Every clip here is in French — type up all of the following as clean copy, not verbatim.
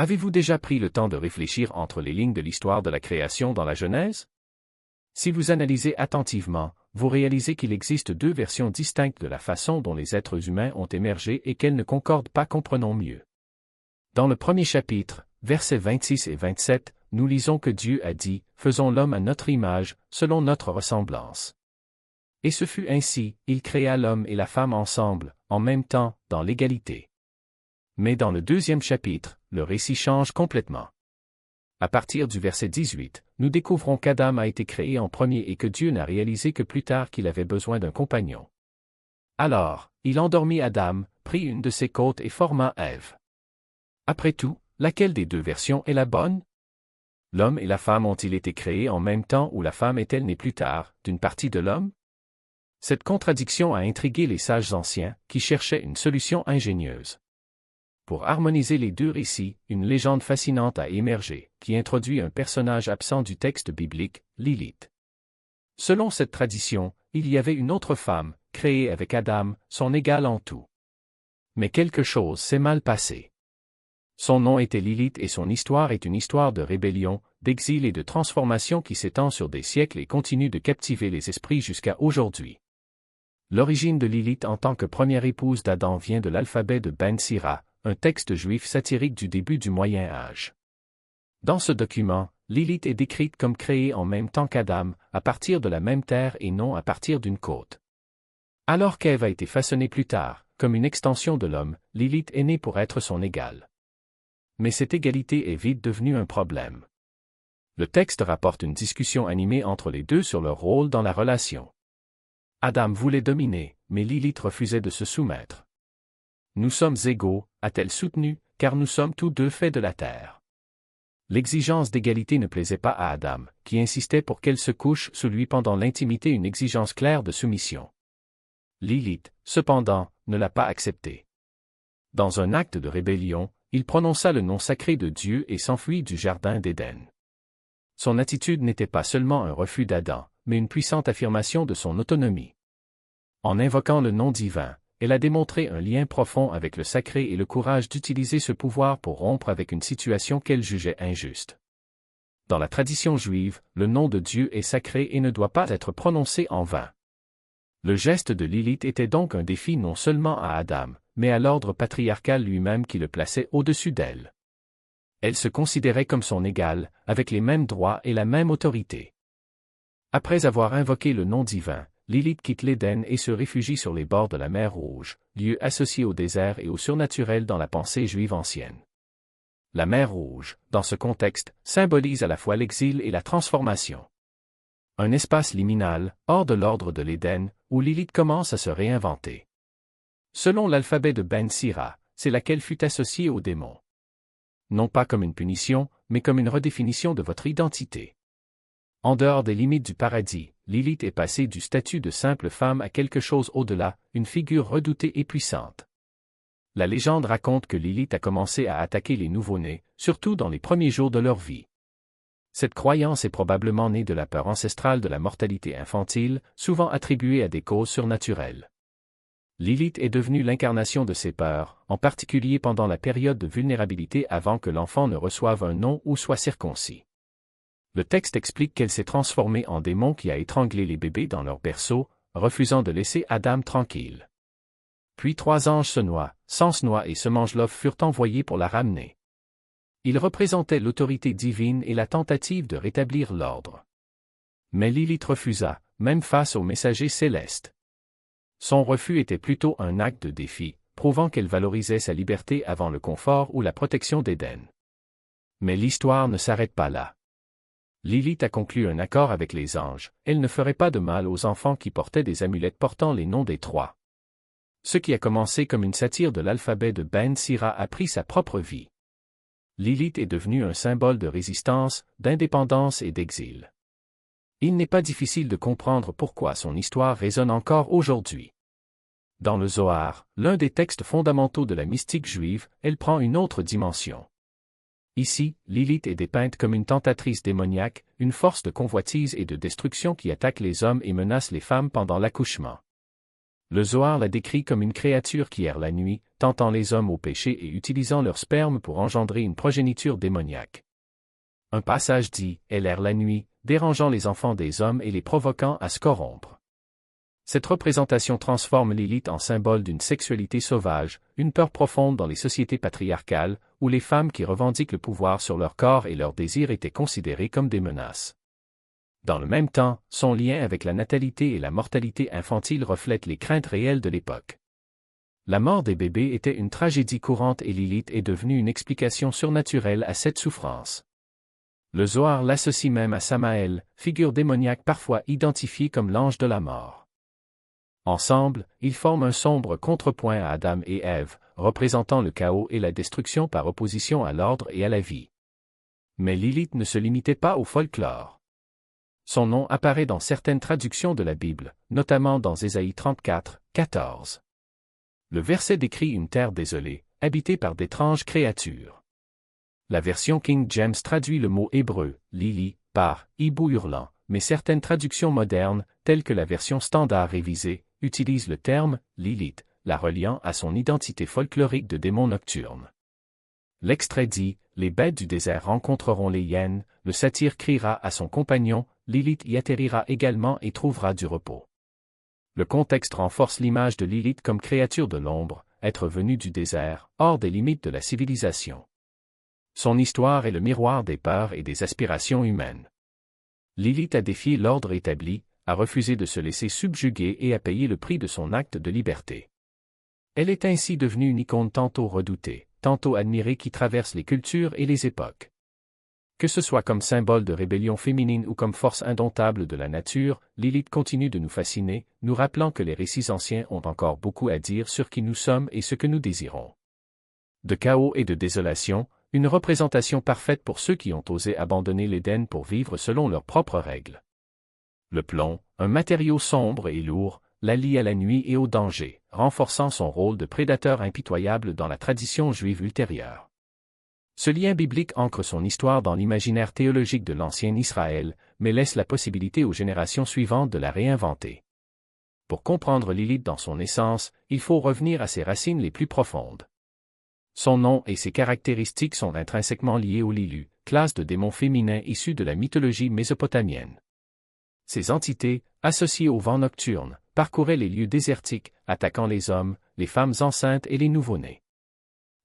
Avez-vous déjà pris le temps de réfléchir entre les lignes de l'histoire de la création dans la Genèse? Si vous analysez attentivement, vous réalisez qu'il existe deux versions distinctes de la façon dont les êtres humains ont émergé et qu'elles ne concordent pas. Comprenons mieux. Dans le premier chapitre, versets 26 et 27, nous lisons que Dieu a dit « Faisons l'homme à notre image, selon notre ressemblance. » Et ce fut ainsi, il créa l'homme et la femme ensemble, en même temps, dans l'égalité. Mais dans le deuxième chapitre, le récit change complètement. À partir du verset 18, nous découvrons qu'Adam a été créé en premier et que Dieu n'a réalisé que plus tard qu'il avait besoin d'un compagnon. Alors, il endormit Adam, prit une de ses côtes et forma Ève. Après tout, laquelle des deux versions est la bonne? L'homme et la femme ont-ils été créés en même temps ou la femme est-elle née plus tard, d'une partie de l'homme? Cette contradiction a intrigué les sages anciens, qui cherchaient une solution ingénieuse. Pour harmoniser les deux récits, une légende fascinante a émergé, qui introduit un personnage absent du texte biblique, Lilith. Selon cette tradition, il y avait une autre femme, créée avec Adam, son égale en tout. Mais quelque chose s'est mal passé. Son nom était Lilith et son histoire est une histoire de rébellion, d'exil et de transformation qui s'étend sur des siècles et continue de captiver les esprits jusqu'à aujourd'hui. L'origine de Lilith en tant que première épouse d'Adam vient de l'alphabet de Ben Sira, un texte juif satirique du début du Moyen Âge. Dans ce document, Lilith est décrite comme créée en même temps qu'Adam, à partir de la même terre et non à partir d'une côte. Alors qu'Ève a été façonnée plus tard, comme une extension de l'homme, Lilith est née pour être son égale. Mais cette égalité est vite devenue un problème. Le texte rapporte une discussion animée entre les deux sur leur rôle dans la relation. Adam voulait dominer, mais Lilith refusait de se soumettre. Nous sommes égaux, a-t-elle soutenu, car nous sommes tous deux faits de la terre. L'exigence d'égalité ne plaisait pas à Adam, qui insistait pour qu'elle se couche sous lui pendant l'intimité, une exigence claire de soumission. Lilith, cependant, ne l'a pas accepté. Dans un acte de rébellion, il prononça le nom sacré de Dieu et s'enfuit du jardin d'Éden. Son attitude n'était pas seulement un refus d'Adam, mais une puissante affirmation de son autonomie. En invoquant le nom divin, elle a démontré un lien profond avec le sacré et le courage d'utiliser ce pouvoir pour rompre avec une situation qu'elle jugeait injuste. Dans la tradition juive, le nom de Dieu est sacré et ne doit pas être prononcé en vain. Le geste de Lilith était donc un défi non seulement à Adam, mais à l'ordre patriarcal lui-même qui le plaçait au-dessus d'elle. Elle se considérait comme son égale, avec les mêmes droits et la même autorité. Après avoir invoqué le nom divin, Lilith quitte l'Éden et se réfugie sur les bords de la mer Rouge, lieu associé au désert et au surnaturel dans la pensée juive ancienne. La mer Rouge, dans ce contexte, symbolise à la fois l'exil et la transformation. Un espace liminal, hors de l'ordre de l'Éden, où Lilith commence à se réinventer. Selon l'alphabet de Ben Sira, c'est laquelle fut associée au démon. Non pas comme une punition, mais comme une redéfinition de votre identité. En dehors des limites du paradis, Lilith est passée du statut de simple femme à quelque chose au-delà, une figure redoutée et puissante. La légende raconte que Lilith a commencé à attaquer les nouveau-nés, surtout dans les premiers jours de leur vie. Cette croyance est probablement née de la peur ancestrale de la mortalité infantile, souvent attribuée à des causes surnaturelles. Lilith est devenue l'incarnation de ces peurs, en particulier pendant la période de vulnérabilité avant que l'enfant ne reçoive un nom ou soit circoncis. Le texte explique qu'elle s'est transformée en démon qui a étranglé les bébés dans leur berceau, refusant de laisser Adam tranquille. Puis 3 anges se noient, Sens-Noix et Semange-Love furent envoyés pour la ramener. Ils représentaient l'autorité divine et la tentative de rétablir l'ordre. Mais Lilith refusa, même face aux messagers célestes. Son refus était plutôt un acte de défi, prouvant qu'elle valorisait sa liberté avant le confort ou la protection d'Éden. Mais l'histoire ne s'arrête pas là. Lilith a conclu un accord avec les anges, elle ne ferait pas de mal aux enfants qui portaient des amulettes portant les noms des 3. Ce qui a commencé comme une satire de l'alphabet de Ben Sira a pris sa propre vie. Lilith est devenue un symbole de résistance, d'indépendance et d'exil. Il n'est pas difficile de comprendre pourquoi son histoire résonne encore aujourd'hui. Dans le Zohar, l'un des textes fondamentaux de la mystique juive, elle prend une autre dimension. Ici, Lilith est dépeinte comme une tentatrice démoniaque, une force de convoitise et de destruction qui attaque les hommes et menace les femmes pendant l'accouchement. Le Zohar la décrit comme une créature qui erre la nuit, tentant les hommes au péché et utilisant leur sperme pour engendrer une progéniture démoniaque. Un passage dit « Elle erre la nuit, dérangeant les enfants des hommes et les provoquant à se corrompre ». Cette représentation transforme Lilith en symbole d'une sexualité sauvage, une peur profonde dans les sociétés patriarcales, où les femmes qui revendiquent le pouvoir sur leur corps et leurs désirs étaient considérées comme des menaces. Dans le même temps, son lien avec la natalité et la mortalité infantile reflète les craintes réelles de l'époque. La mort des bébés était une tragédie courante et Lilith est devenue une explication surnaturelle à cette souffrance. Le Zohar l'associe même à Samaël, figure démoniaque parfois identifiée comme l'ange de la mort. Ensemble, ils forment un sombre contrepoint à Adam et Ève, représentant le chaos et la destruction par opposition à l'ordre et à la vie. Mais Lilith ne se limitait pas au folklore. Son nom apparaît dans certaines traductions de la Bible, notamment dans Ésaïe 34, 14. Le verset décrit une terre désolée, habitée par d'étranges créatures. La version King James traduit le mot hébreu, Lili, par hibou hurlant, mais certaines traductions modernes, telles que la version standard révisée, utilisent le terme Lilith, la reliant à son identité folklorique de démon nocturne. L'extrait dit « Les bêtes du désert rencontreront les hyènes, le satyre criera à son compagnon, Lilith y atterrira également et trouvera du repos. » Le contexte renforce l'image de Lilith comme créature de l'ombre, être venue du désert, hors des limites de la civilisation. Son histoire est le miroir des peurs et des aspirations humaines. Lilith a défié l'ordre établi, a refusé de se laisser subjuguer et a payé le prix de son acte de liberté. Elle est ainsi devenue une icône tantôt redoutée, tantôt admirée qui traverse les cultures et les époques. Que ce soit comme symbole de rébellion féminine ou comme force indomptable de la nature, Lilith continue de nous fasciner, nous rappelant que les récits anciens ont encore beaucoup à dire sur qui nous sommes et ce que nous désirons. De chaos et de désolation, une représentation parfaite pour ceux qui ont osé abandonner l'Éden pour vivre selon leurs propres règles. Le plomb, un matériau sombre et lourd, la lie à la nuit et au danger, renforçant son rôle de prédateur impitoyable dans la tradition juive ultérieure. Ce lien biblique ancre son histoire dans l'imaginaire théologique de l'ancien Israël, mais laisse la possibilité aux générations suivantes de la réinventer. Pour comprendre Lilith dans son essence, il faut revenir à ses racines les plus profondes. Son nom et ses caractéristiques sont intrinsèquement liés aux Lilu, classe de démons féminins issus de la mythologie mésopotamienne. Ces entités, associées au vent nocturne, parcouraient les lieux désertiques, attaquant les hommes, les femmes enceintes et les nouveau-nés.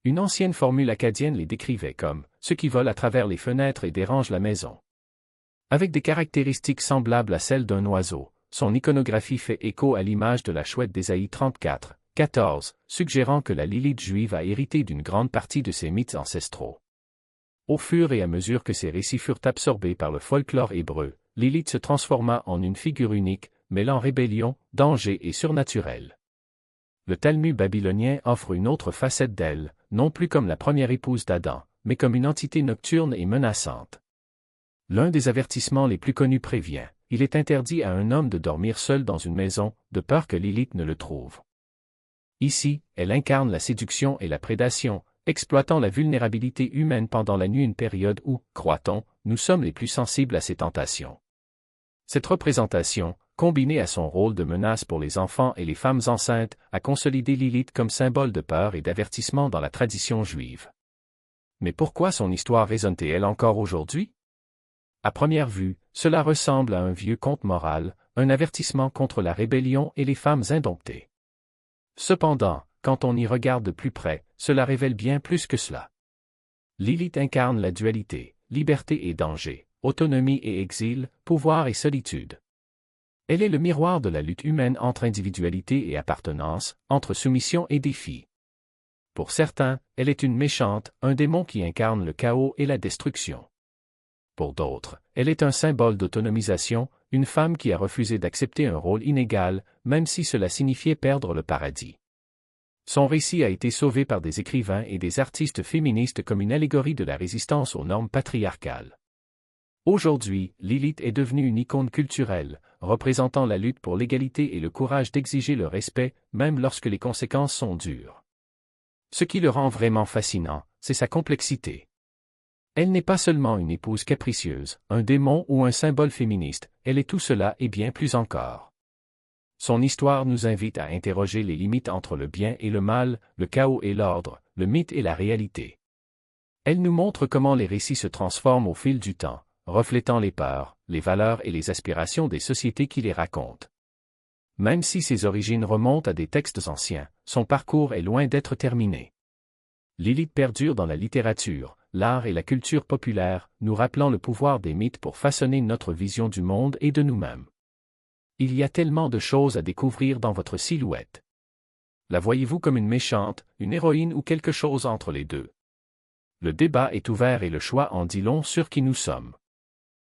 Une ancienne formule acadienne les décrivait comme « ceux qui volent à travers les fenêtres et dérangent la maison ». Avec des caractéristiques semblables à celles d'un oiseau, son iconographie fait écho à l'image de la chouette d'Ésaïe 34, 14, suggérant que la Lilith juive a hérité d'une grande partie de ses mythes ancestraux. Au fur et à mesure que ces récits furent absorbés par le folklore hébreu, Lilith se transforma en une figure unique, mêlant rébellion, danger et surnaturel. Le Talmud babylonien offre une autre facette d'elle, non plus comme la première épouse d'Adam, mais comme une entité nocturne et menaçante. L'un des avertissements les plus connus prévient, il est interdit à un homme de dormir seul dans une maison, de peur que Lilith ne le trouve. Ici, elle incarne la séduction et la prédation, exploitant la vulnérabilité humaine pendant la nuit, une période où, croit-on, nous sommes les plus sensibles à ces tentations. Cette représentation, combinée à son rôle de menace pour les enfants et les femmes enceintes, a consolidé Lilith comme symbole de peur et d'avertissement dans la tradition juive. Mais pourquoi son histoire résonne-t-elle encore aujourd'hui? À première vue, cela ressemble à un vieux conte moral, un avertissement contre la rébellion et les femmes indomptées. Cependant, quand on y regarde de plus près, cela révèle bien plus que cela. Lilith incarne la dualité, liberté et danger, autonomie et exil, pouvoir et solitude. Elle est le miroir de la lutte humaine entre individualité et appartenance, entre soumission et défi. Pour certains, elle est une méchante, un démon qui incarne le chaos et la destruction. Pour d'autres, elle est un symbole d'autonomisation, une femme qui a refusé d'accepter un rôle inégal, même si cela signifiait perdre le paradis. Son récit a été sauvé par des écrivains et des artistes féministes comme une allégorie de la résistance aux normes patriarcales. Aujourd'hui, Lilith est devenue une icône culturelle, représentant la lutte pour l'égalité et le courage d'exiger le respect, même lorsque les conséquences sont dures. Ce qui le rend vraiment fascinant, c'est sa complexité. Elle n'est pas seulement une épouse capricieuse, un démon ou un symbole féministe, elle est tout cela et bien plus encore. Son histoire nous invite à interroger les limites entre le bien et le mal, le chaos et l'ordre, le mythe et la réalité. Elle nous montre comment les récits se transforment au fil du temps, reflétant les peurs, les valeurs et les aspirations des sociétés qui les racontent. Même si ses origines remontent à des textes anciens, son parcours est loin d'être terminé. Lilith perdure dans la littérature, l'art et la culture populaire, nous rappelant le pouvoir des mythes pour façonner notre vision du monde et de nous-mêmes. Il y a tellement de choses à découvrir dans votre silhouette. La voyez-vous comme une méchante, une héroïne ou quelque chose entre les deux? Le débat est ouvert et le choix en dit long sur qui nous sommes.